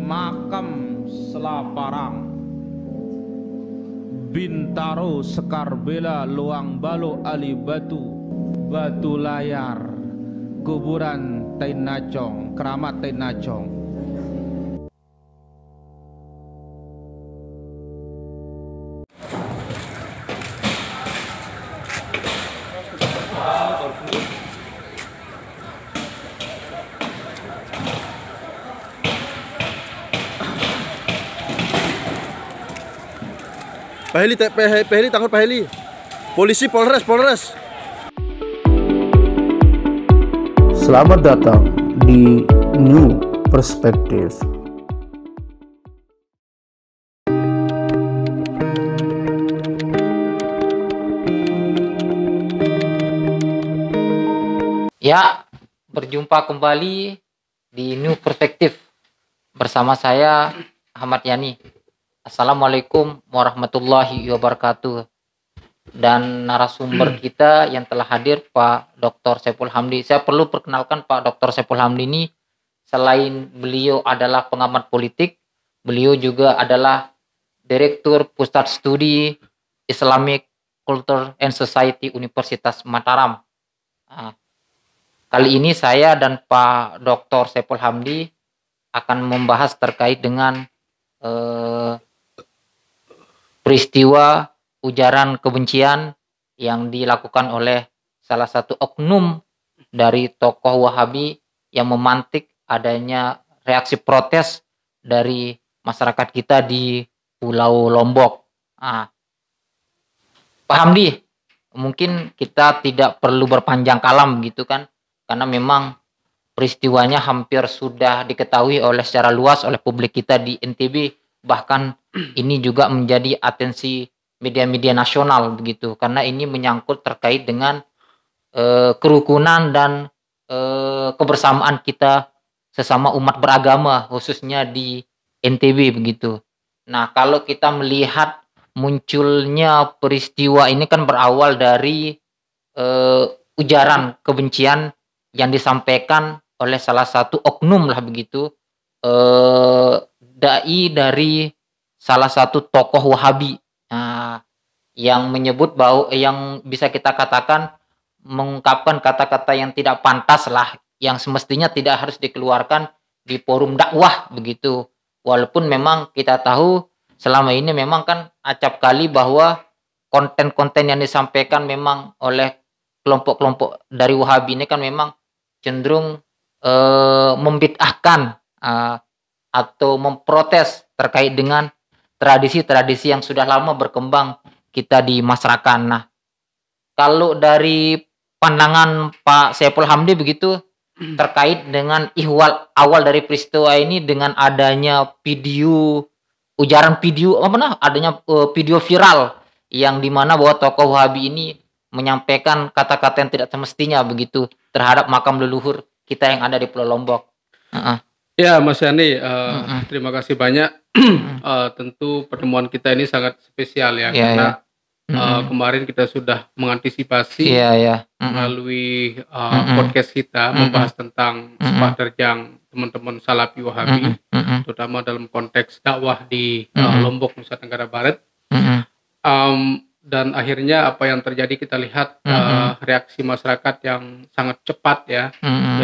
Makam Selaparang, Bintaro Sekar Bela Luang Balo Ali Batu, Batu Layar, Kuburan Tainacong, Keramat Tainacong. Pak Heli, tangkap Pak Heli. Polisi, Polres. Selamat datang di New Perspective. Ya, berjumpa kembali di New Perspective bersama saya Ahmad Yani. Assalamualaikum warahmatullahi wabarakatuh. Dan narasumber kita yang telah hadir Pak Dr. Saiful Hamdi. Saya perlu perkenalkan Pak Dr. Saiful Hamdi ini, selain beliau adalah pengamat politik, beliau juga adalah Direktur Pusat Studi Islamic Culture and Society Universitas Mataram. Nah, kali ini saya dan Pak Dr. Saiful Hamdi akan membahas terkait dengan peristiwa ujaran kebencian yang dilakukan oleh salah satu oknum dari tokoh Wahabi yang memantik adanya reaksi protes dari masyarakat kita di Pulau Lombok. Nah, Pak Hamdi, mungkin kita tidak perlu berpanjang kalam gitu kan, karena memang peristiwanya hampir sudah diketahui secara luas oleh publik kita di NTB. Bahkan ini juga menjadi atensi media-media nasional begitu, karena ini menyangkut terkait dengan kerukunan dan kebersamaan kita sesama umat beragama, khususnya di NTB begitu. Nah, kalau kita melihat munculnya peristiwa ini kan berawal dari ujaran kebencian yang disampaikan oleh salah satu oknum lah begitu, dai dari salah satu tokoh Wahabi, yang menyebut bahwa yang bisa kita katakan mengungkapkan kata-kata yang tidak pantas lah, yang semestinya tidak harus dikeluarkan di forum dakwah begitu. Walaupun memang kita tahu selama ini memang kan acap kali bahwa konten-konten yang disampaikan memang oleh kelompok-kelompok dari Wahabi ini kan memang cenderung membid'ahkan atau memprotes terkait dengan tradisi-tradisi yang sudah lama berkembang kita di masyarakat. Nah, kalau dari pandangan Pak Saiful Hamdi begitu terkait dengan ihwal awal dari peristiwa ini dengan adanya adanya video viral yang dimana bahwa tokoh Wahabi ini menyampaikan kata-kata yang tidak semestinya begitu terhadap makam leluhur kita yang ada di Pulau Lombok. Ya, Mas Yani, terima kasih banyak. Tentu pertemuan kita ini sangat spesial ya, karena kemarin kita sudah mengantisipasi melalui podcast kita membahas tentang sepak terjang teman-teman Salafi Wahabi, terutama dalam konteks dakwah di Lombok, Nusa Tenggara Barat. Dan akhirnya apa yang terjadi kita lihat reaksi masyarakat yang sangat cepat ya.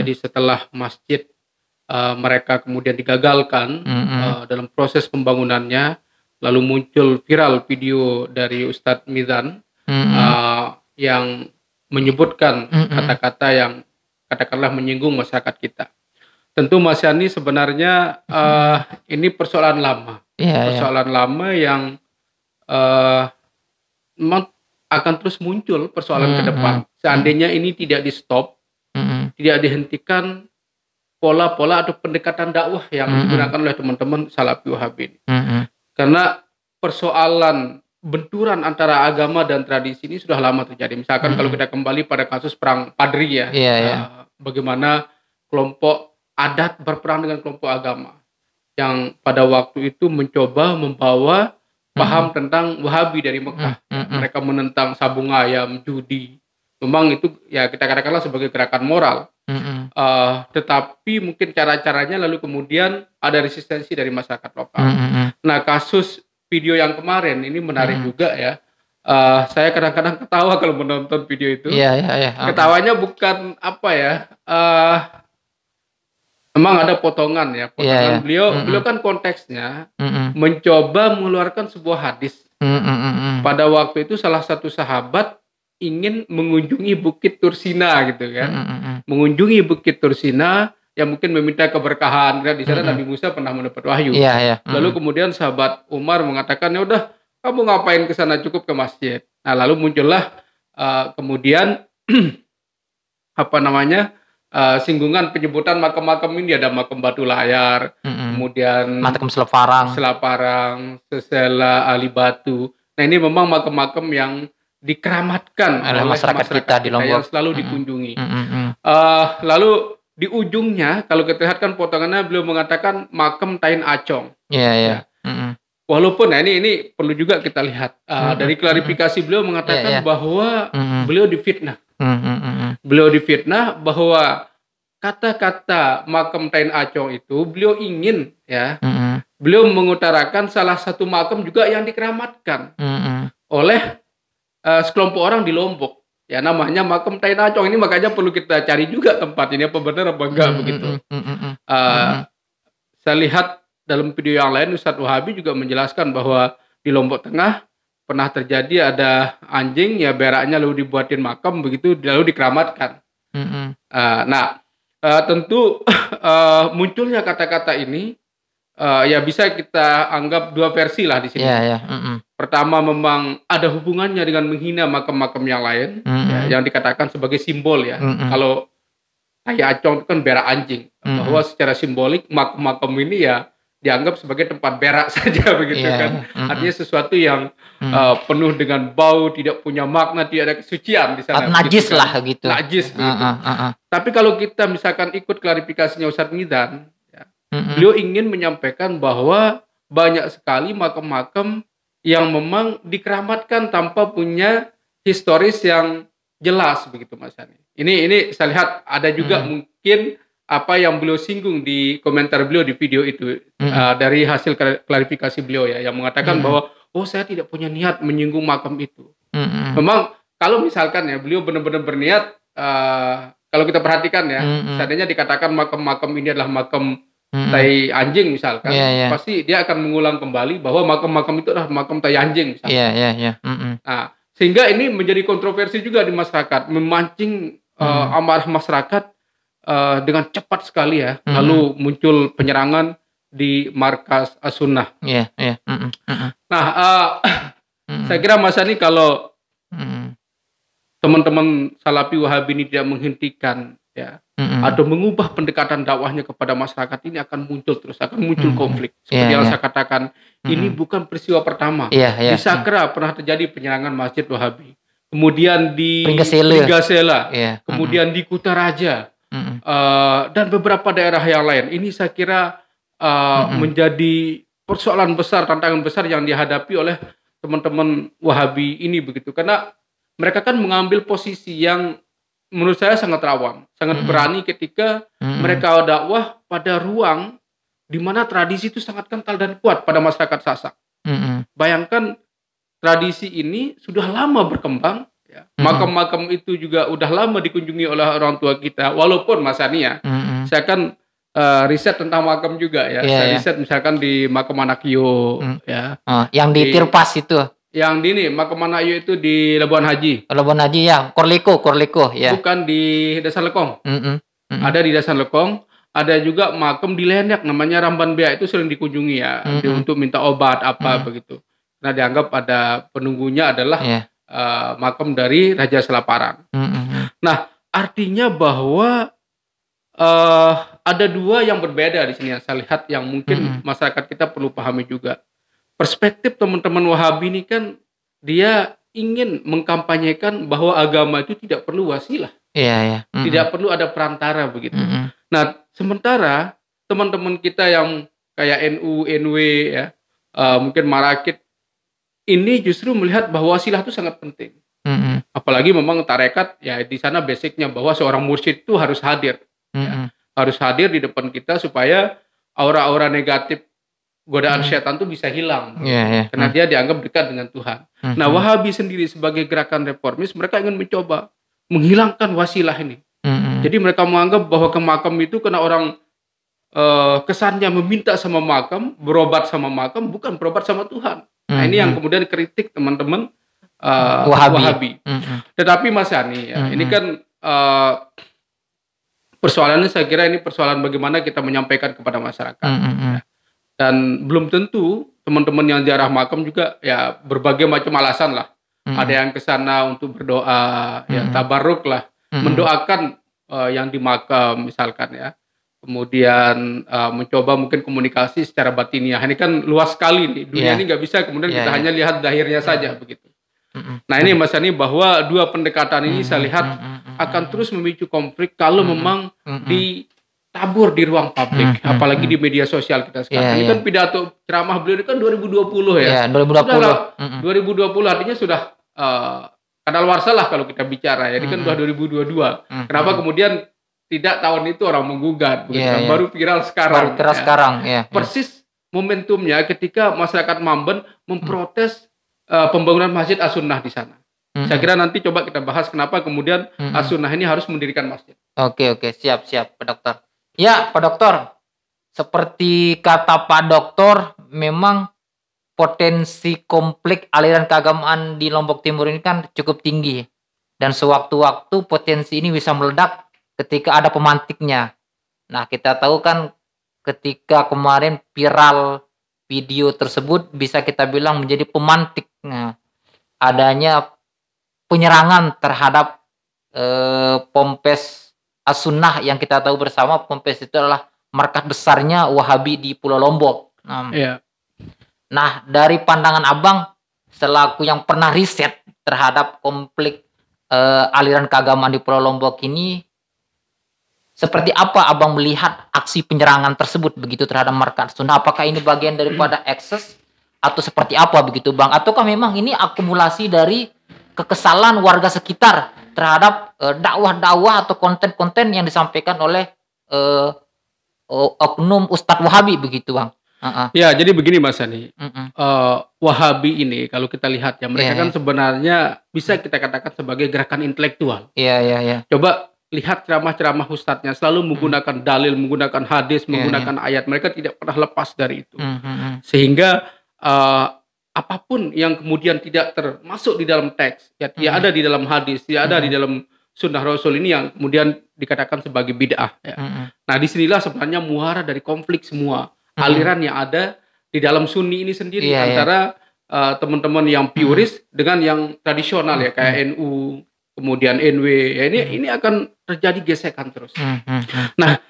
Jadi setelah masjid mereka kemudian digagalkan dalam proses pembangunannya, lalu muncul viral video dari Ustadz Mizan yang menyebutkan kata-kata yang katakanlah menyinggung masyarakat kita. Tentu Mas Yani sebenarnya ini persoalan lama, lama yang memang akan terus muncul persoalan ke depan. Seandainya ini tidak di stop, tidak dihentikan pola-pola atau pendekatan dakwah yang digunakan oleh teman-teman Salafi Wahabi. Karena persoalan benturan antara agama dan tradisi ini sudah lama terjadi. Misalkan kalau kita kembali pada kasus perang Padri ya, bagaimana kelompok adat berperang dengan kelompok agama yang pada waktu itu mencoba membawa paham tentang Wahabi dari Mekah. Mereka menentang sabung ayam, judi. Memang itu ya kita katakanlah sebagai gerakan moral. Mm-mm. Tetapi mungkin cara-caranya lalu kemudian ada resistensi dari masyarakat lokal. Mm-mm. Nah, kasus video yang kemarin ini menarik juga ya. Saya kadang-kadang ketawa kalau menonton video itu. Iya. Ketawanya bukan apa ya? Memang ada potongan ya. Potongan beliau kan konteksnya mencoba mengeluarkan sebuah hadis. Pada waktu itu salah satu sahabat ingin mengunjungi Bukit Tursina gitu kan. Mengunjungi Bukit Tursina yang mungkin meminta keberkahan. Karena di sana Nabi Musa pernah mendapat wahyu. Iya. Lalu kemudian sahabat Umar mengatakan, ya udah kamu ngapain ke sana, cukup ke masjid. Nah, lalu muncullah kemudian singgungan penyebutan makam-makam ini, ada makam Batu Layar, kemudian makam Selaparang, Sesela, Ali Batu. Nah, ini memang makam-makam yang dikeramatkan oleh masyarakat kita di Lombok, yang selalu dikunjungi. Lalu di ujungnya kalau kita lihat kan potongannya, beliau mengatakan makam Tain Acong. Iya. Walaupun ini perlu juga kita lihat dari klarifikasi beliau mengatakan bahwa beliau difitnah. Beliau difitnah bahwa kata-kata makam Tain Acong itu beliau ingin ya, beliau mengutarakan salah satu makam juga yang dikeramatkan oleh sekelompok orang di Lombok. Ya, namanya makam Tain Acong ini, makanya perlu kita cari juga tempat ini apa benar apa enggak begitu. Saya lihat dalam video yang lain Ustadz Wahabi juga menjelaskan bahwa di Lombok Tengah pernah terjadi ada anjing ya, beraknya lalu dibuatin makam begitu, lalu dikeramatkan. Tentu munculnya kata-kata ini ya bisa kita anggap dua versi lah di sini. Pertama, memang ada hubungannya dengan menghina makam-makam yang lain, ya, yang dikatakan sebagai simbol ya. Kalau kayak Acong itu kan berak anjing, bahwa secara simbolik makam-makam ini ya dianggap sebagai tempat berak saja begitu kan. Artinya sesuatu yang penuh dengan bau, tidak punya makna, tidak ada kesucian di sana. Najis begitu, lah kan? gitu. Najis begitu. Tapi kalau kita misalkan ikut klarifikasinya Ustadz Ngidan, ya, beliau ingin menyampaikan bahwa banyak sekali makam-makam yang memang dikeramatkan tanpa punya historis yang jelas begitu Mas Hani. Ini saya lihat ada juga mungkin apa yang beliau singgung di komentar beliau di video itu dari hasil klarifikasi beliau ya, yang mengatakan bahwa saya tidak punya niat menyinggung makam itu. Memang kalau misalkan ya beliau benar-benar berniat, kalau kita perhatikan ya, seandainya dikatakan makam-makam ini adalah makam tai anjing misalkan, pasti dia akan mengulang kembali bahwa makam-makam itu adalah makam tai anjing misalkan. Nah, sehingga ini menjadi kontroversi juga di masyarakat, memancing amarah masyarakat dengan cepat sekali ya. Lalu muncul penyerangan di markas As-Sunnah. Nah, saya kira Mas Ani, kalau teman-teman Salafi Wahabi ini tidak menghentikan ya, atau mengubah pendekatan dakwahnya kepada masyarakat, ini akan muncul terus, akan muncul konflik. Seperti yang saya katakan, ini bukan peristiwa pertama. Di Sakra pernah terjadi penyerangan Masjid Wahabi. Kemudian di Pringgasela, kemudian di Kutaraja, dan beberapa daerah yang lain. Ini saya kira menjadi persoalan besar, tantangan besar yang dihadapi oleh teman-teman Wahabi ini begitu. Karena mereka kan mengambil posisi yang menurut saya sangat rawan, sangat berani ketika mereka dakwah pada ruang di mana tradisi itu sangat kental dan kuat pada masyarakat Sasak. Bayangkan, tradisi ini sudah lama berkembang, ya. Makam-makam itu juga udah lama dikunjungi oleh orang tua kita. Walaupun Mas Ani ya, saya kan riset tentang makam juga ya. Saya riset misalkan di makam Anakyo, ya. Yang di Tirpas itu. Yang di ini makam Anakyo itu di Labuan Haji. Labuan Haji ya, Korliko ya. Bukan di Dasar Lekong. Ada di Dasar Lekong. Ada juga makam di Lenek namanya Ramban Bea, itu sering dikunjungi ya, untuk minta obat apa begitu. Nah, dianggap ada penunggunya adalah makam dari Raja Selaparang. Nah, artinya bahwa ada dua yang berbeda di sini yang saya lihat, yang mungkin masyarakat kita perlu pahami juga. Perspektif teman-teman Wahabi ini kan, dia ingin mengkampanyekan bahwa agama itu tidak perlu wasilah. Tidak perlu ada perantara begitu. Nah, sementara teman-teman kita yang kayak NU, NW ya, mungkin Marakit, ini justru melihat bahwa wasilah itu sangat penting. Apalagi memang tarekat ya di sana basicnya bahwa seorang mursyid itu harus hadir. Ya. Harus hadir di depan kita supaya aura-aura negatif godaan setan itu bisa hilang. Karena dia dianggap dekat dengan Tuhan. Nah, Wahabi sendiri sebagai gerakan reformis, mereka ingin mencoba menghilangkan wasilah ini. Jadi mereka menganggap bahwa ke makam itu karena orang kesannya meminta sama makam, berobat sama makam, bukan berobat sama Tuhan. Nah, ini yang kemudian kritik teman-teman Wahabi. Tetapi Mas Yani, ya, ini kan persoalannya saya kira ini persoalan bagaimana kita menyampaikan kepada masyarakat. Ya. Dan belum tentu teman-teman yang ziarah makam juga ya berbagai macam alasan lah. Ada yang ke sana untuk berdoa, ya tabarruk lah, mendoakan yang di makam misalkan ya. Kemudian mencoba mungkin komunikasi secara batiniah. Ini kan luas sekali nih. Dunia ini nggak bisa kemudian kita hanya lihat zahirnya saja begitu. Nah, ini Mas Yani bahwa dua pendekatan ini saya lihat akan terus memicu konflik kalau memang ditabur di ruang publik, apalagi di media sosial kita sekarang. Ini kan pidato ceramah beliau ini kan 2020 ya. 2020. 2020 artinya sudah kadaluarsa lah kalau kita bicara ya. Ini kan sudah 2022. Kenapa kemudian tidak tahun itu orang menggugat begitu kan? Baru viral sekarang. Persis momentumnya ketika masyarakat Mamben memprotes pembangunan Masjid As-Sunnah di sana. Saya kira nanti coba kita bahas kenapa kemudian As-Sunnah ini harus mendirikan masjid. Oke, siap Pak Dokter. Ya, Pak Dokter. Seperti kata Pak Dokter, memang potensi konflik aliran keagamaan di Lombok Timur ini kan cukup tinggi. Dan sewaktu-waktu potensi ini bisa meledak ketika ada pemantiknya. Nah, kita tahu kan ketika kemarin viral video tersebut bisa kita bilang menjadi pemantik adanya penyerangan terhadap Ponpes As-Sunnah yang kita tahu bersama. Ponpes itu adalah markas besarnya Wahabi di Pulau Lombok. Nah, dari pandangan Abang selaku yang pernah riset terhadap konflik aliran keagamaan di Pulau Lombok ini, seperti apa Abang melihat aksi penyerangan tersebut begitu terhadap markas Sunnah? Apakah ini bagian daripada ekses atau seperti apa begitu Bang? Ataukah memang ini akumulasi dari kekesalan warga sekitar terhadap dakwah-dakwah atau konten-konten yang disampaikan oleh oknum Ustadz Wahabi begitu Bang? Ya, jadi begini Mas Yani. Wahabi ini kalau kita lihat ya mereka kan sebenarnya bisa kita katakan sebagai gerakan intelektual. Coba lihat ceramah-ceramah ustadznya selalu menggunakan dalil, menggunakan hadis, menggunakan ayat. Mereka tidak pernah lepas dari itu. Sehingga apapun yang kemudian tidak termasuk di dalam teks, ya tidak ada di dalam hadis, tidak ada di dalam sunnah Rasul ini yang kemudian dikatakan sebagai bid'ah. Ya. Nah, disinilah sebenarnya muara dari konflik semua aliran yang ada di dalam Sunni ini sendiri antara teman-teman yang puris dengan yang tradisional ya kayak NU, kemudian NW. Ya ini akan terjadi gesekan terus. Nah,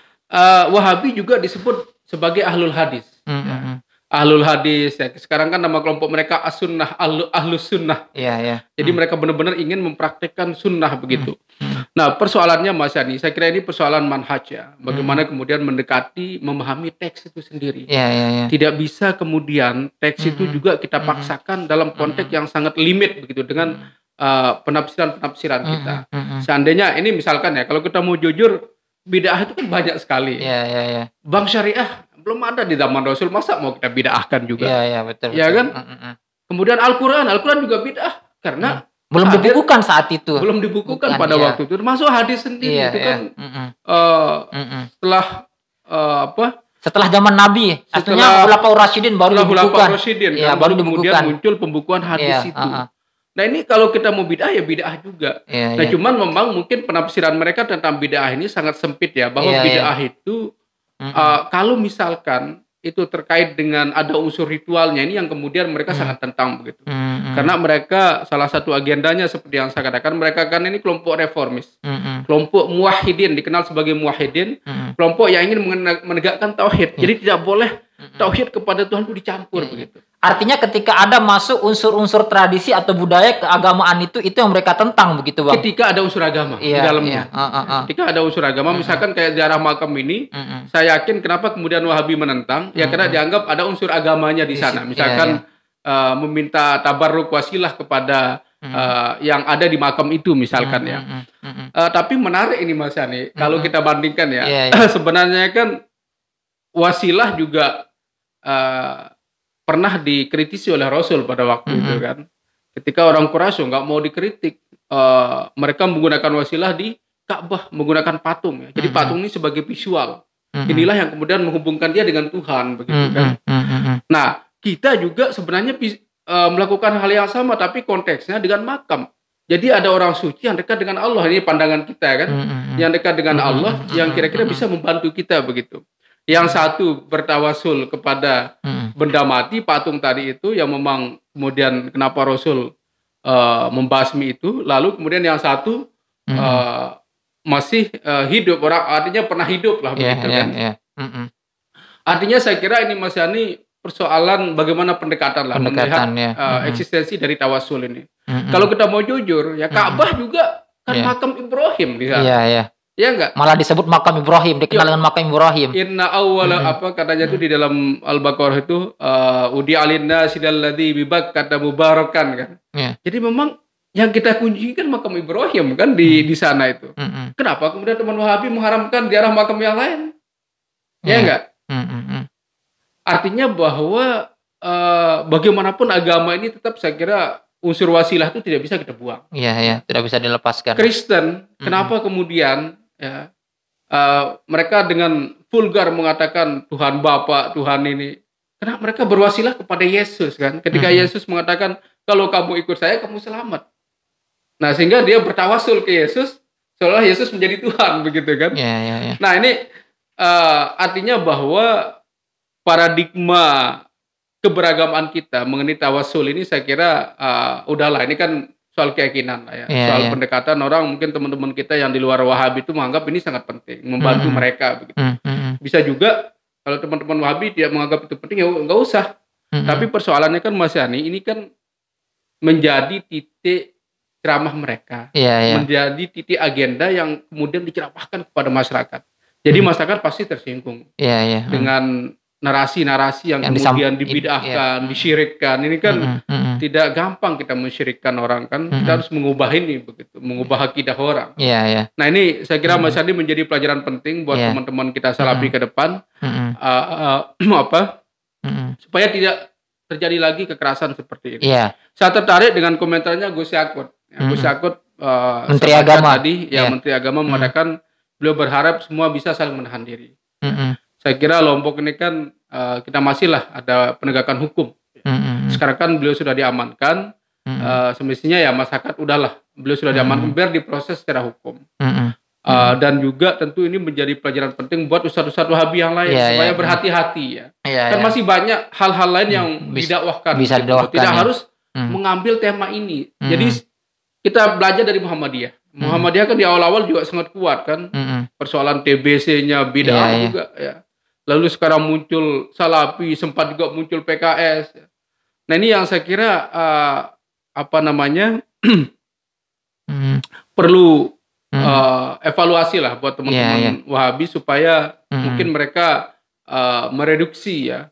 Wahabi juga disebut sebagai ahlul hadis. Ya. Ahlul hadis ya. Sekarang kan nama kelompok mereka As-Sunnah, Ahlus Sunnah. Jadi mereka benar-benar ingin mempraktikkan sunnah begitu. Nah, persoalannya Mas Yani, saya kira ini persoalan manhaj ya. Bagaimana kemudian mendekati, memahami teks itu sendiri. Tidak bisa kemudian teks itu juga kita paksakan dalam konteks yang sangat limit begitu dengan penafsiran-penafsiran kita. Seandainya ini misalkan ya, kalau kita mau jujur, bid'ah itu kan banyak sekali. Bank syariah belum ada di zaman Rasul, masa mau kita bid'ahkan juga? Betul. Ya kan? Kemudian Al-Quran juga bid'ah karena belum dibukukan saat itu. Belum dibukukan pada waktu itu. Termasuk hadis sendiri itu kan setelah setelah zaman Nabi, artinya Khulafaur Rasyidin baru dibukukan. Baru kemudian muncul pembukuan hadis itu. Nah, ini kalau kita mau bid'ah ya bid'ah juga. Nah, cuman memang mungkin penafsiran mereka tentang bid'ah ini sangat sempit ya, bahwa bid'ah itu kalau misalkan itu terkait dengan ada unsur ritualnya, ini yang kemudian mereka sangat tentang begitu. Karena mereka salah satu agendanya seperti yang saya katakan, mereka kan ini kelompok reformis. Kelompok muwahhidin, dikenal sebagai muwahhidin, kelompok yang ingin menegakkan tauhid. Jadi tidak boleh tauhid kepada Tuhan itu dicampur begitu. Artinya ketika ada masuk unsur-unsur tradisi atau budaya keagamaan itu yang mereka tentang begitu Bang. Ketika ada unsur agama di dalamnya. Ketika ada unsur agama, misalkan kayak ziarah makam ini, saya yakin kenapa kemudian Wahabi menentang, ya karena dianggap ada unsur agamanya di sana. Misalkan meminta tabarruk wasilah kepada yang ada di makam itu misalkan ya. Tapi menarik ini Mas Yani, kalau kita bandingkan ya, sebenarnya kan wasilah juga pernah dikritisi oleh Rasul pada waktu itu kan. Ketika orang Quraisy nggak mau dikritik, mereka menggunakan wasilah di Ka'bah, menggunakan patung ya. Jadi patung ini sebagai visual. Inilah yang kemudian menghubungkan dia dengan Tuhan begitu kan. Nah, kita juga sebenarnya melakukan hal yang sama tapi konteksnya dengan makam. Jadi ada orang suci yang dekat dengan Allah, ini pandangan kita kan. Yang dekat dengan Allah yang kira-kira bisa membantu kita begitu. Yang satu bertawasul kepada benda mati, patung tadi itu yang memang kemudian kenapa Rasul membasmi itu, lalu kemudian yang satu masih hidup, orang artinya pernah hidup lah begitu kan. Artinya saya kira ini Mas Yani persoalan bagaimana pendekatan lah melihat eksistensi dari tawasul ini. Kalau kita mau jujur ya Ka'bah juga kan makam Ibrahim di sana. Ya enggak? Malah disebut makam Ibrahim, dikenal dengan makam Ibrahim. Inna awwala apa katanya itu di dalam Al-Baqarah itu udi alinna sidalladzi kata mubarakan kan. Jadi memang yang kita kunci kan makam Ibrahim kan di sana itu. Kenapa kemudian teman Wahabi mengharamkan di arah makam yang lain? Ya enggak? Artinya bahwa bagaimanapun agama ini tetap saya kira unsur wasilah itu tidak bisa kita buang. Iya, tidak bisa dilepaskan. Kristen, kenapa kemudian ya mereka dengan vulgar mengatakan Tuhan Bapa, Tuhan ini? Karena mereka berwasilah kepada Yesus kan. Ketika Yesus mengatakan kalau kamu ikut saya, kamu selamat. Nah, sehingga dia bertawasul ke Yesus, seolah Yesus menjadi Tuhan begitu kan? Nah, ini artinya bahwa paradigma keberagaman kita mengenai tawasul ini saya kira udahlah, ini kan soal keyakinan lah ya. Soal pendekatan orang, mungkin teman-teman kita yang di luar Wahabi itu menganggap ini sangat penting, membantu mereka begitu. Bisa juga kalau teman-teman Wahabi tidak menganggap itu penting ya nggak usah. Tapi persoalannya kan Mas Yani, ini kan menjadi titik ceramah mereka, menjadi titik agenda yang kemudian diceramahkan kepada masyarakat. Jadi masyarakat pasti tersinggung dengan narasi-narasi yang kemudian dibid'ahkan, disyirikkan. Ini kan tidak gampang kita mensyirikkan orang kan. Kita harus mengubah ini begitu, mengubah akidah orang. Nah, ini saya kira Mas Andi menjadi pelajaran penting buat teman-teman kita Salafi ke depan. Supaya tidak terjadi lagi kekerasan seperti ini. Saya tertarik dengan komentarnya Gus Yakut. Gus Yakut Menteri Agama tadi, Menteri Agama mengatakan beliau berharap semua bisa saling menahan diri. Saya kira Lombok ini kan kita masih lah ada penegakan hukum. Sekarang kan beliau sudah diamankan, semestinya ya masyarakat udahlah, beliau sudah diamankan biar diproses secara hukum. Dan juga tentu ini menjadi pelajaran penting buat ustadz-ustadz Wahabi yang lain supaya berhati-hati ya. Kan masih banyak hal-hal lain yang didakwahkan. Bisa didakwahkan. Tidak harus mengambil tema ini. Jadi kita belajar dari Muhammadiyah. Muhammadiyah kan di awal-awal juga sangat kuat kan. Persoalan TBC-nya bid'ah juga ya. Lalu sekarang muncul Salafi, sempat juga muncul PKS. Nah, ini yang saya kira perlu evaluasi lah buat teman-teman Wahabi supaya mungkin mereka mereduksi ya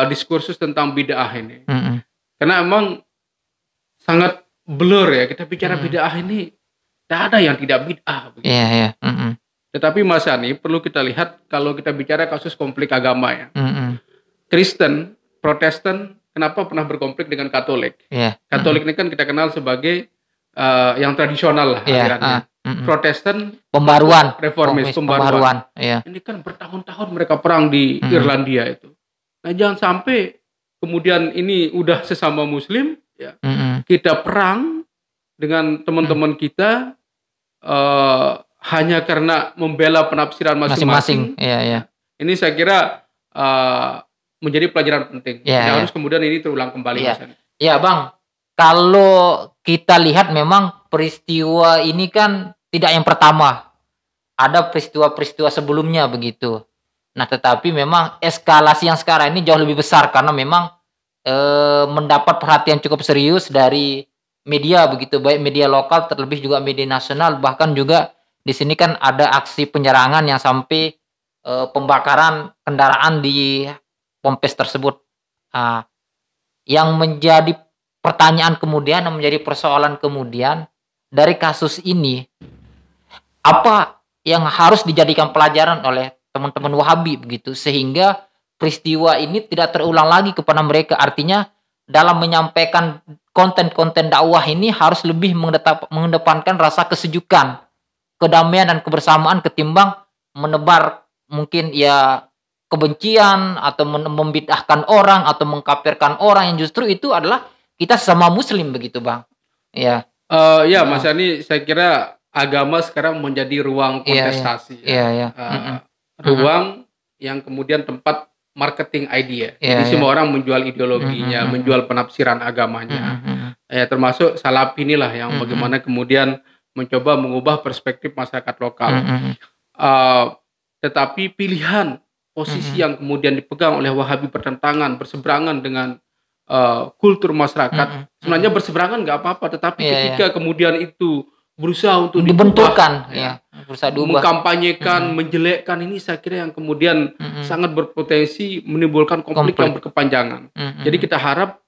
diskursus tentang bid'ah ini. Karena emang sangat blur ya, kita bicara bid'ah ini tidak ada yang tidak bid'ah. Tetapi Mas Yani perlu kita lihat kalau kita bicara kasus konflik agama ya. Kristen, Protestan kenapa pernah berkonflik dengan Katolik? Katolik ini kan kita kenal sebagai yang tradisional lah alirannya. Protestan pembaruan, reformis, pembaruan. Ini kan bertahun-tahun mereka perang di Irlandia itu. Nah, jangan sampai kemudian ini udah sesama Muslim ya. Kita perang dengan teman-teman kita hanya karena membela penafsiran masing-masing. Ini saya kira menjadi pelajaran penting. Tidak harus kemudian ini terulang kembali. Ya Bang, kalau kita lihat memang peristiwa ini kan tidak yang pertama. Ada peristiwa-peristiwa sebelumnya begitu. Nah, tetapi memang eskalasi yang sekarang ini jauh lebih besar karena memang mendapat perhatian cukup serius dari media begitu, baik media lokal terlebih juga media nasional, bahkan juga di sini kan ada aksi penyerangan yang sampai pembakaran kendaraan di Pompes tersebut. Yang menjadi pertanyaan kemudian yang menjadi persoalan kemudian dari kasus ini, apa yang harus dijadikan pelajaran oleh teman-teman Wahabi begitu sehingga peristiwa ini tidak terulang lagi kepada mereka. Artinya dalam menyampaikan konten-konten dakwah ini harus lebih mengedepankan rasa kesejukan, kedamaian dan kebersamaan ketimbang menebar mungkin ya kebencian atau membid'ahkan orang atau mengkafirkan orang yang justru itu adalah kita sesama muslim begitu, Bang. Ya. Ya, Mas Yani, saya kira agama sekarang menjadi ruang kontestasi. Ruang yang kemudian tempat marketing idea. Jadi semua orang menjual ideologinya, menjual penafsiran agamanya. Ya, termasuk Salafi inilah yang bagaimana kemudian mencoba mengubah perspektif masyarakat lokal. Tetapi pilihan posisi yang kemudian dipegang oleh Wahabi berseberangan dengan kultur masyarakat. Sebenarnya berseberangan nggak apa-apa, tetapi ketika kemudian itu berusaha untuk dibenturkan, berusaha mengkampanyekan, menjelekkan, ini saya kira yang kemudian sangat berpotensi menimbulkan konflik yang berkepanjangan. Jadi kita harap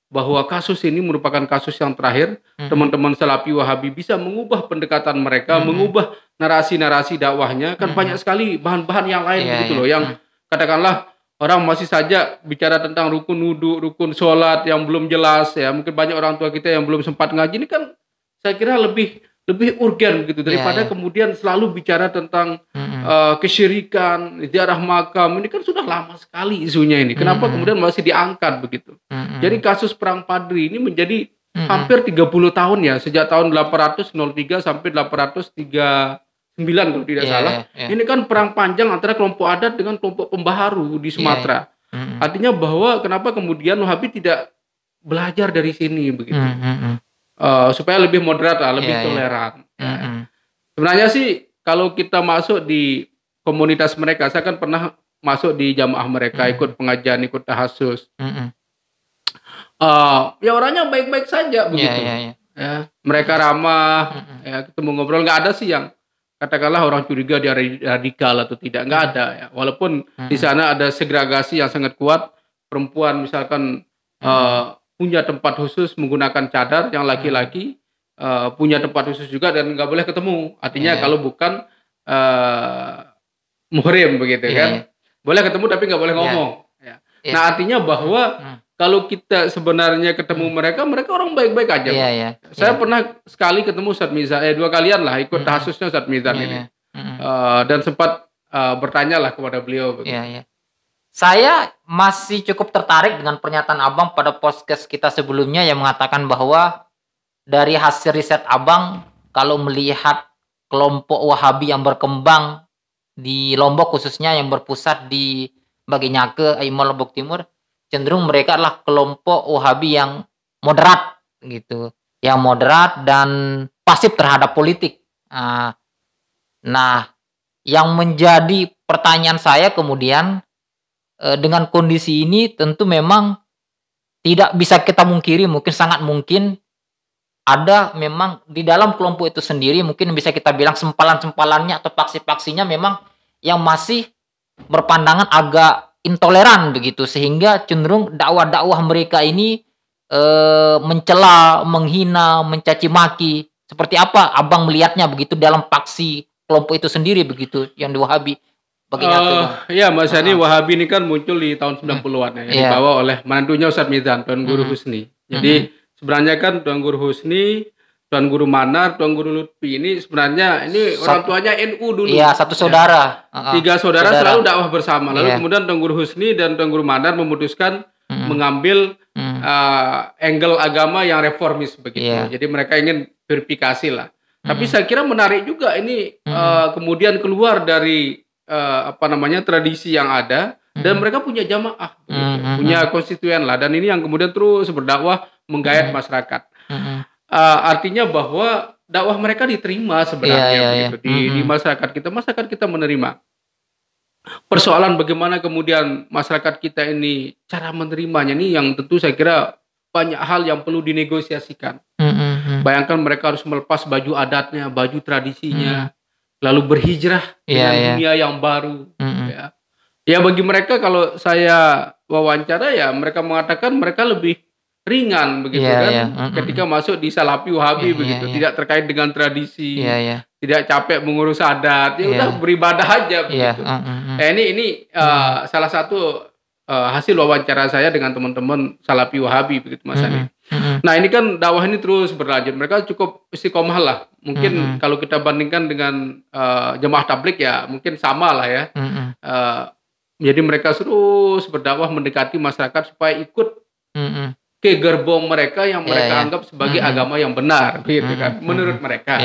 bahwa kasus ini merupakan kasus yang terakhir. Teman-teman Salafi Wahabi bisa mengubah pendekatan mereka, mengubah narasi-narasi dakwahnya. Kan banyak sekali bahan-bahan yang lain begitu loh, yang katakanlah orang masih saja bicara tentang rukun wudhu, rukun sholat yang belum jelas ya. Mungkin banyak orang tua kita yang belum sempat ngaji. Ini kan saya kira lebih urgen begitu daripada kemudian selalu bicara tentang kesyirikan, ziarah makam. Ini kan sudah lama sekali isunya ini. Kenapa kemudian masih diangkat begitu? Jadi kasus Perang Padri ini menjadi hampir 30 tahun ya, sejak tahun 803 sampai 839 kalau tidak salah. Ini kan perang panjang antara kelompok adat dengan kelompok pembaharu di Sumatera. Artinya bahwa kenapa kemudian Wahabi tidak belajar dari sini begitu. Supaya lebih moderat lah, lebih toleran. Sebenarnya sih kalau kita masuk di komunitas mereka, saya kan pernah masuk di jamaah mereka, ikut pengajian, ikut tahasus. Ya orangnya baik-baik saja begitu. Ya, mereka ramah, ya, ketemu ngobrol, nggak ada sih yang katakanlah orang curiga dia radikal atau tidak, nggak ada ya. Walaupun di sana ada segregasi yang sangat kuat, perempuan misalkan punya tempat khusus menggunakan cadar, yang laki-laki punya tempat khusus juga dan nggak boleh ketemu. Artinya kalau bukan muhrim begitu kan, boleh ketemu tapi nggak boleh ngomong. Nah artinya bahwa kalau kita sebenarnya ketemu mereka orang baik-baik aja. Saya pernah sekali ketemu Ustadz Mizan, 2 kalian lah ikut tahasusnya Ustadz Mizan ini. Dan sempat bertanya lah kepada beliau. Saya masih cukup tertarik dengan pernyataan Abang pada podcast kita sebelumnya yang mengatakan bahwa dari hasil riset Abang, kalau melihat kelompok Wahabi yang berkembang di Lombok khususnya yang berpusat di Baginyake, Aimol, Lombok Timur, cenderung mereka adalah kelompok Wahabi yang moderat gitu, yang moderat dan pasif terhadap politik. Nah, yang menjadi pertanyaan saya kemudian dengan kondisi ini tentu memang tidak bisa kita mungkiri, mungkin sangat mungkin ada memang di dalam kelompok itu sendiri mungkin bisa kita bilang sempalan-sempalannya atau faksi-faksinya memang yang masih berpandangan agak intoleran begitu, sehingga cenderung dakwah-dakwah mereka ini mencela, menghina, mencaci maki. Seperti apa Abang melihatnya begitu dalam faksi kelompok itu sendiri begitu yang di Wahabi? Ya Mas Yani, Wahabi ini kan muncul di tahun 90-an ya, dibawa oleh mantunya Ustadz Mizan, Tuan Guru Husni. Jadi sebenarnya kan Tuan Guru Husni, Tuan Guru Manar, Tuan Guru Lutfi ini sebenarnya ini orang tuanya NU dulu. Iya, satu saudara. 3 saudara selalu dakwah bersama. Lalu kemudian Tuan Guru Husni dan Tuan Guru Manar memutuskan mengambil angle agama yang reformis begitu. Jadi mereka ingin verifikasi lah. Tapi saya kira menarik juga ini kemudian keluar dari tradisi yang ada dan mereka punya jamaah, punya konstituen lah, dan ini yang kemudian terus berdakwah menggayat masyarakat. Artinya bahwa dakwah mereka diterima sebenarnya begitu di masyarakat kita menerima. Persoalan bagaimana kemudian masyarakat kita ini cara menerimanya ini yang tentu saya kira banyak hal yang perlu dinegosiasikan. Bayangkan mereka harus melepas baju adatnya, baju tradisinya, lalu berhijrah dengan dunia yang baru. Ya bagi mereka kalau saya wawancara ya mereka mengatakan mereka lebih ringan begitu Iya, kan, iya. ketika masuk di Salafi Wahabi Iya, begitu, iya. tidak terkait dengan tradisi, Iya, iya. tidak capek mengurus adat, ya Iya. udah beribadah aja Iya, begitu. Ini salah satu hasil wawancara saya dengan teman-teman Salafi Wahabi begitu Mas Ani. Nah ini kan dakwah ini terus berlanjut, mereka cukup istiqomah lah. Mungkin kalau kita bandingkan dengan jemaah tabligh ya mungkin sama lah ya. Jadi mereka terus berdakwah mendekati masyarakat supaya ikut ke gerbong mereka yang mereka anggap sebagai agama yang benar, gitu kan, menurut mereka.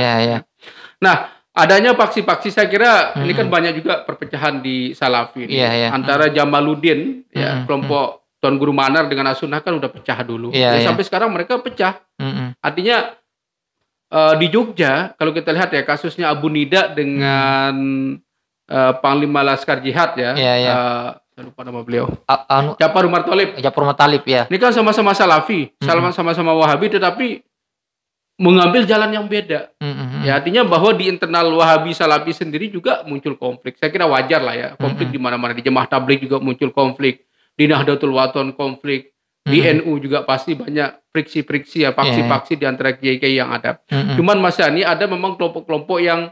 Nah, adanya faksi-faksi saya kira ini kan banyak juga perpecahan di Salafi antara Jamaluddin, ya kelompok Tuan Guru Manar dengan As-Sunnah kan udah pecah dulu. Sampai sekarang mereka pecah. Artinya di Jogja kalau kita lihat ya kasusnya Abu Nida dengan Panglima Laskar Jihad ya. Saya lupa nama beliau. Ja'far Umar Thalib. Ja'far Umar Thalib ya. Ini kan sama-sama Salafi, sama-sama Wahabi, tetapi mengambil jalan yang beda. Ya artinya bahwa di internal Wahabi Salafi sendiri juga muncul konflik. Saya kira wajar lah ya, konflik di mana-mana, di Jemaah Tabligh juga muncul konflik, di Nahdlatul Wathon konflik, di NU juga pasti banyak friksi-friksi ya, faksi-faksi di antara kiai-kiai yang ada. Cuman Mas Yani ada memang kelompok-kelompok yang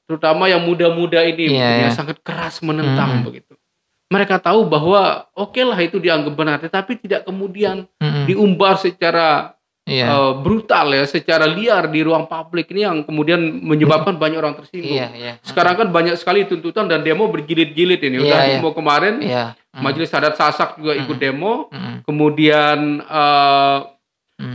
terutama yang muda-muda ini yang sangat keras menentang begitu. Mereka tahu bahwa oke lah itu dianggap benar, tetapi tidak kemudian diumbar secara brutal ya, secara liar di ruang publik, ini yang kemudian menyebabkan banyak orang tersinggung. Sekarang kan banyak sekali tuntutan dan demo berjilid-jilid ini. Udah demo kemarin, Majelis Adat Sasak juga ikut demo, kemudian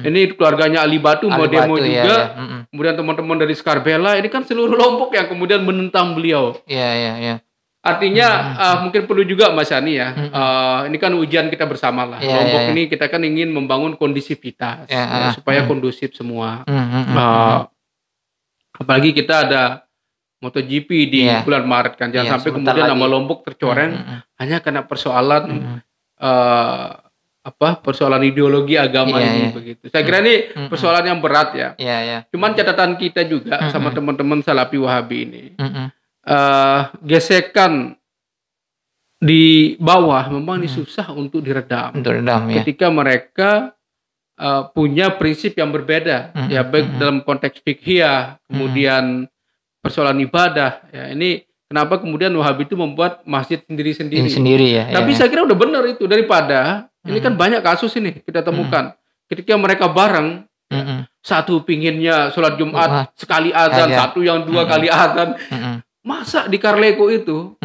ini keluarganya Ali Batu mau demo juga, kemudian teman-teman dari Skarbela, ini kan seluruh Lombok yang kemudian menentang beliau. Artinya mungkin perlu juga Mas Yani ya, ini kan ujian kita bersama lah. Lombok ini kita kan ingin membangun kondisivitas supaya kondusif semua. Apalagi kita ada MotoGP di bulan Maret kan, jangan sampai kemudian nama Lombok tercoreng hanya karena persoalan persoalan ideologi agama ini begitu. Saya kira ini persoalan yang berat ya. Cuman catatan kita juga sama teman-teman Salafi Wahabi ini. Gesekan di bawah memang ini susah untuk diredam. Ketika mereka punya prinsip yang berbeda, ya baik dalam konteks fikih, kemudian persoalan ibadah. Ya ini kenapa kemudian Wahabi itu membuat masjid sendiri-sendiri. Tapi saya kira udah benar itu, daripada ini kan banyak kasus ini kita temukan. Ketika mereka bareng, satu pinginnya sholat Jumat sekali azan, satu yang dua kali azan. Masa di Karleko itu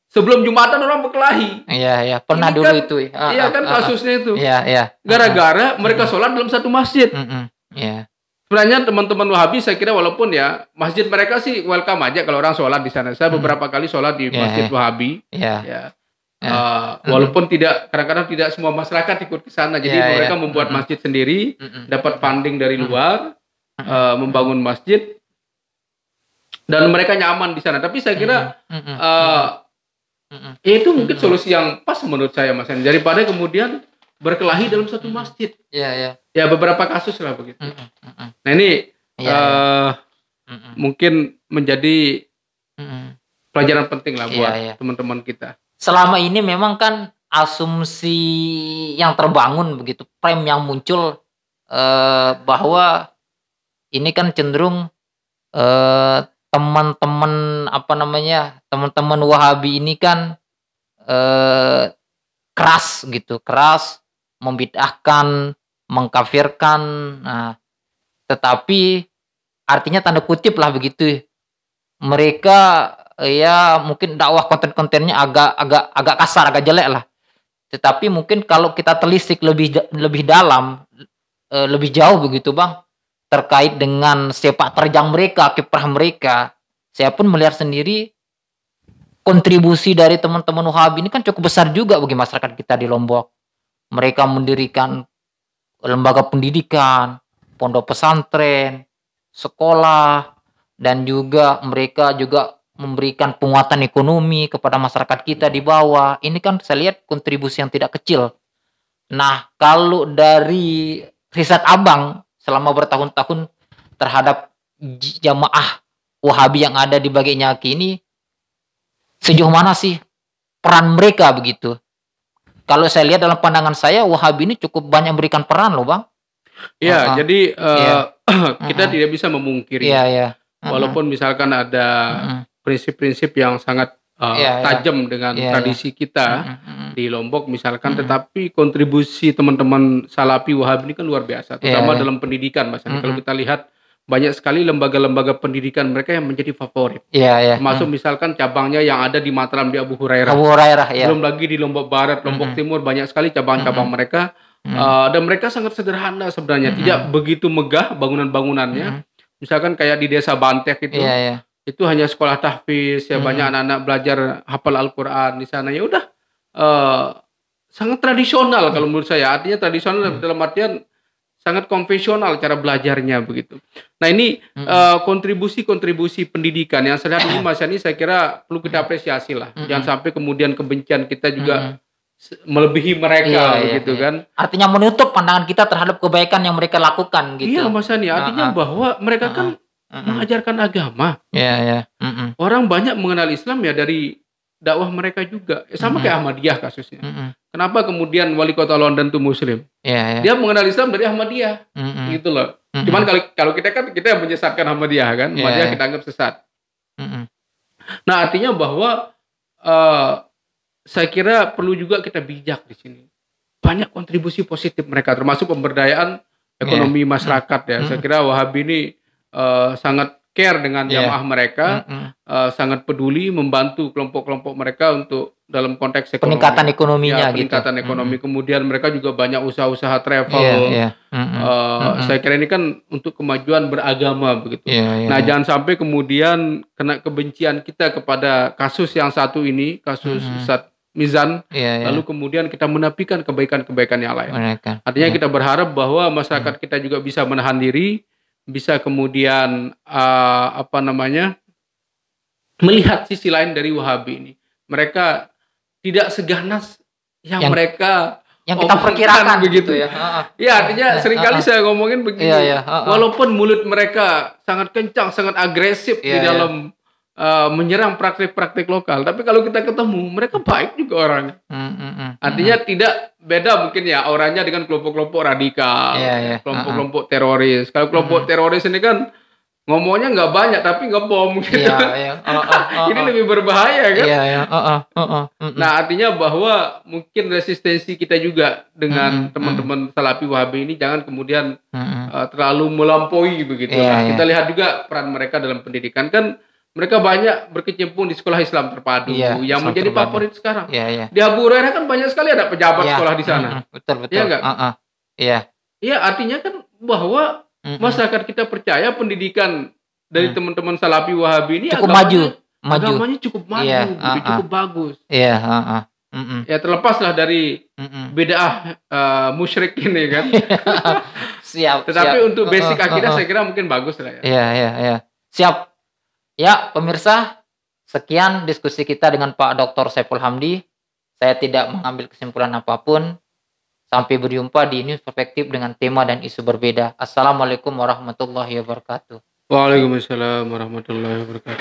sebelum Jumatan orang berkelahi? Pernah ini dulu kan, itu. Iya kan kasusnya itu. Gara-gara mereka sholat dalam satu masjid. Sebenarnya teman-teman Wahabi saya kira walaupun ya masjid mereka sih welcome aja kalau orang sholat di sana. Saya beberapa kali sholat di masjid Wahabi. Walaupun tidak, kadang-kadang tidak semua masyarakat ikut ke sana. Jadi mereka membuat masjid sendiri, dapat funding dari luar, membangun masjid. Dan mereka nyaman di sana. Tapi saya kira itu mungkin solusi yang pas menurut saya Mas Hen. Daripada kemudian berkelahi dalam satu masjid. Ya beberapa kasus lah begitu. Nah ini mungkin menjadi pelajaran penting lah buat teman-teman kita. Selama ini memang kan asumsi yang terbangun begitu, frame yang muncul bahwa ini kan cenderung teman-teman teman-teman Wahabi ini kan keras gitu, keras membid'ahkan, mengkafirkan. Nah, tetapi artinya tanda kutip lah begitu, mereka ya mungkin dakwah konten-kontennya agak kasar, agak jelek lah. Tetapi mungkin kalau kita telisik lebih dalam, lebih jauh begitu Bang, terkait dengan sepak terjang mereka, kiprah mereka, saya pun melihat sendiri kontribusi dari teman-teman Wahabi ini kan cukup besar juga bagi masyarakat kita di Lombok. Mereka mendirikan lembaga pendidikan, pondok pesantren, sekolah, dan juga mereka juga memberikan penguatan ekonomi kepada masyarakat kita di bawah. Ini kan saya lihat kontribusi yang tidak kecil. Nah, kalau dari riset Abang selama bertahun-tahun terhadap jamaah Wahabi yang ada di Bagainyaki ini, sejauh mana sih peran mereka begitu kalau saya lihat dalam pandangan saya Wahabi ini cukup banyak memberikan peran loh Bang. Ya, jadi Iya. kita tidak bisa memungkiri. Iya, iya. Walaupun misalkan ada prinsip-prinsip yang sangat Iya, iya. tajam dengan Iya, tradisi kita Mm-mm. di Lombok misalkan, tetapi kontribusi teman-teman Salafi Wahabi ini kan luar biasa, terutama Iya. dalam pendidikan Mas Andi. Kalau kita lihat banyak sekali lembaga-lembaga pendidikan mereka yang menjadi favorit. Iya, iya. Termasuk misalkan cabangnya yang ada di Mataram di Abu Hurairah. Abu Hurairah ya. Belum lagi di Lombok Barat, Lombok Timur banyak sekali cabang-cabang mereka. Dan mereka sangat sederhana sebenarnya, tidak begitu megah bangunan-bangunannya. Misalkan kayak di Desa Bantek itu, Iya, iya. itu hanya sekolah tahfiz ya, banyak anak-anak belajar hafal Al-Quran di sana. Ya udah, sangat tradisional kalau menurut saya. Artinya tradisional dalam artian sangat konvensional cara belajarnya begitu. Nah ini kontribusi-kontribusi pendidikan yang saya lihat ini Mas Yani, saya kira perlu kita apresiasi lah. Jangan sampai kemudian kebencian kita juga melebihi mereka begitu kan. Artinya menutup pandangan kita terhadap kebaikan yang mereka lakukan gitu. Iya Mas Yani, artinya bahwa mereka kan mengajarkan agama. Iya, iya. Orang banyak mengenal Islam ya dari dakwah mereka juga. Sama kayak Ahmadiyah kasusnya. Kenapa kemudian wali kota London itu Muslim? Iya, iya. Dia mengenal Islam dari Ahmadiyah, gitu loh. Cuman kalau kita kan kita yang menyesatkan Ahmadiyah kan, Ahmadiyah kita anggap sesat. Nah artinya bahwa saya kira perlu juga kita bijak di sini. Banyak kontribusi positif mereka, termasuk pemberdayaan ekonomi masyarakat ya. Saya kira Wahabi ini sangat care dengan jamaah mereka, sangat peduli membantu kelompok-kelompok mereka untuk dalam konteks ekonomi. Peningkatan ekonominya ya, peningkatan gitu. ekonomi. Kemudian mereka juga banyak usaha-usaha travel. Saya kira ini kan untuk kemajuan beragama begitu. Nah, jangan sampai kemudian kena kebencian kita kepada kasus yang satu ini, kasus Ustadz Mizan, lalu kemudian kita menafikan kebaikan-kebaikan yang lain. Artinya kita berharap bahwa masyarakat kita juga bisa menahan diri, bisa kemudian melihat sisi lain dari Wahabi ini. Mereka tidak seganas yang mereka yang kita perkirakan begitu ya. Ya, artinya seringkali saya ngomongin begini. Walaupun mulut mereka sangat kencang, sangat agresif di dalam menyerang praktik-praktik lokal, tapi kalau kita ketemu mereka baik juga orangnya. Artinya tidak beda mungkin ya orangnya dengan kelompok-kelompok radikal, kelompok-kelompok teroris. Kalau kelompok teroris ini kan ngomongnya nggak banyak tapi ngebom gitu. Ini lebih berbahaya kan. Nah artinya bahwa mungkin resistensi kita juga dengan teman-teman Salafi Wahabi ini jangan kemudian terlalu melampaui begitu. Kita lihat juga peran mereka dalam pendidikan kan. Mereka banyak berkecimpung di sekolah Islam terpadu yang menjadi favorit sekarang. Di Abu Hurairah kan banyak sekali ada pejabat sekolah di sana. Betul. Iya enggak? Iya, artinya kan bahwa masyarakat kita percaya pendidikan dari teman-teman Salafi Wahabi ini cukup agamanya cukup maju, cukup bagus. Ya terlepaslah dari bid'ah musyrik ini kan. Tetapi untuk basic akidah saya kira mungkin bagus lah ya. Iya. Siap. Ya, pemirsa, sekian diskusi kita dengan Pak Dr. Saiful Hamdi. Saya tidak mengambil kesimpulan apapun. Sampai berjumpa di News Perspektif dengan tema dan isu berbeda. Assalamualaikum warahmatullahi wabarakatuh. Waalaikumsalam warahmatullahi wabarakatuh.